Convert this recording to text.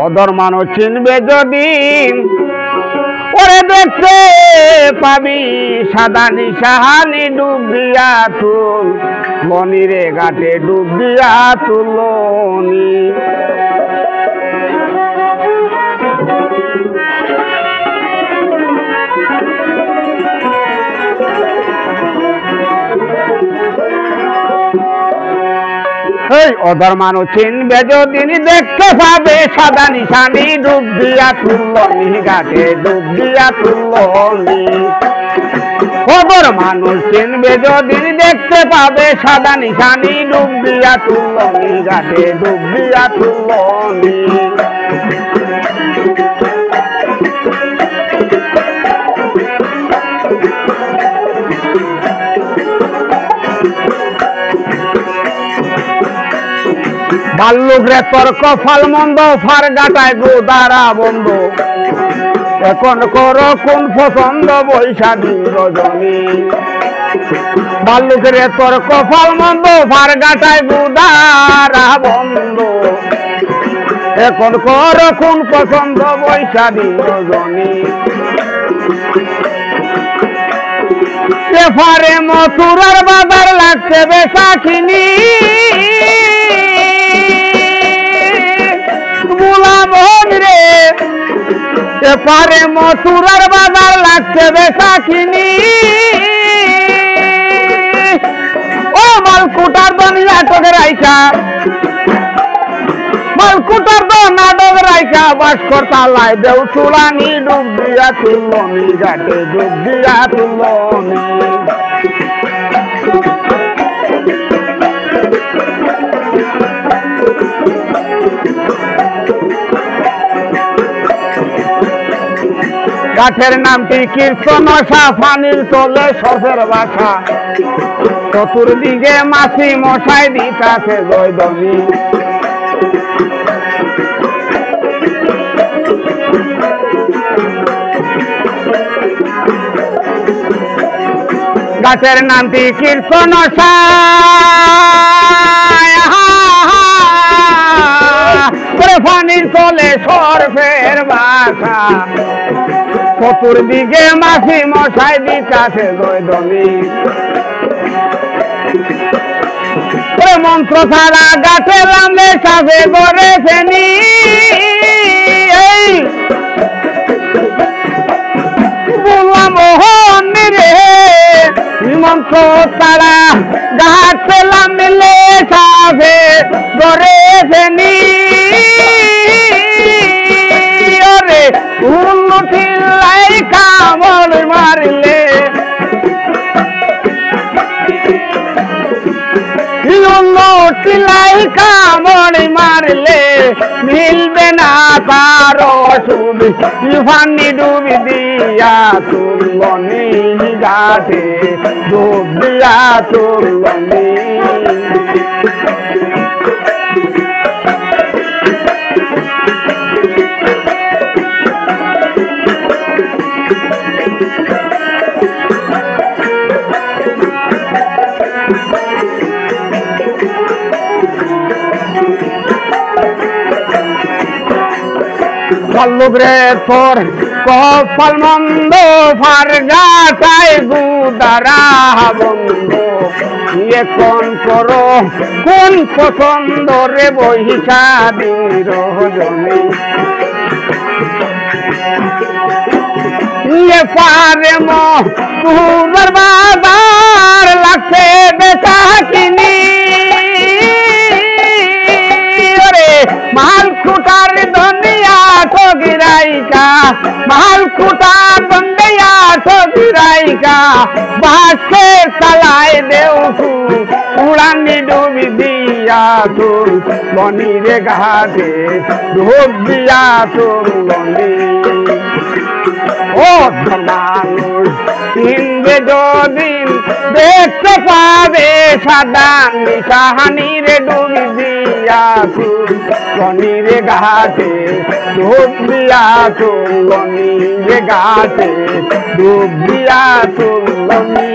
অদর মানুষ চিনবে যদি ওরে দেখতে পাবি সাদা নিশাহানি ডুব দিয়া তুল মনিরে ঘাটে ডুব দিয়া তুলনি। অদর মানুষ চিনবে যদি দেখতে পাবে সাদা নিশানি ডুব দিয়া তুলনি ঘাটে ডুব দিয়া তুলনি। অদর মানুষ চিনবে যদি দেখতে পাবে সাদা নিশানি ডুব দিয়া তুলনি ঘাটে ডুব দিয়া তুলনি। ভাল্লুক রে তোর কপাল মন্দ ফার গাটায় গোদারা বন্ধ এখন করো কোন পছন্দ বৈশা দিন রজনী। ভাল্লুক রে তোর কপাল মন্দ ফার গাটায় গোদারা বন্ধ এখন করো কোন পছন্দ বৈশা দিন রজনী। সেফারে মথুরার বাজার লাগছে বেশাখিনী রে এপারে মথুরার বাজার লাগছে বেশাখিনী। ও মালকুটার দনিয়া টোকে রাইখা মালকুটার দো নাটক রাইখা বাস করতা লাই দেউ চুলানি ডুব দিয়া তুলনি ঘাটে ডুব দিয়া তুলনি। গাছের নামটি কীর্তনশা পানির তলে সফের বাসা চতুর্দিকে মাছি মশাই দিতাছে জয়ধ্বনি। গাছের নামটি কীর্তনশা পানির তলে সরফের বাসা চতুর্দিকে মাছি মশাই দিতাছে জয়ধ্বনি। মন্ত্র ছাড়া গাছে লামে সাজে গড়ে ফেনি বললাম মোহন রে মন্ত্র ছাড়া গাছে লামলে সাজে গড়ে ফেনি কামড় মারলে টিলাই কামড় মারলে মিলবে না কারো সুদ ফানি ডুবি দিয়া তুলনি ঘাটে ডুব দিয়া তুলনি। ভাল্লুক রে তোর কপাল মন্দ ফার গাটায় গুদারা বন্ধ এখন করো কোন পছন্দ রে বৈশা দিন রজনী। পারে মথুরার বাজার লাগছে বেশাখিনী মালকুটার দনিয়া ঠগিরাইকা মালকুটার দনিয়া ঠগিরাইকা বাসে চালায় দেউছু উড়ানি ডুবি দিয়া তুল বনিরে ঘাটে ডুব দিয়া তুলনি। ও মানুষ চিনবে যদিন দেখতে পাবে সাদা নিশাহানি রে ডুবি দিয়া তুলনি রে ঘাটে ডুব দিয়া তুলনি রে ঘাটে ডুব দিয়া তুলনি।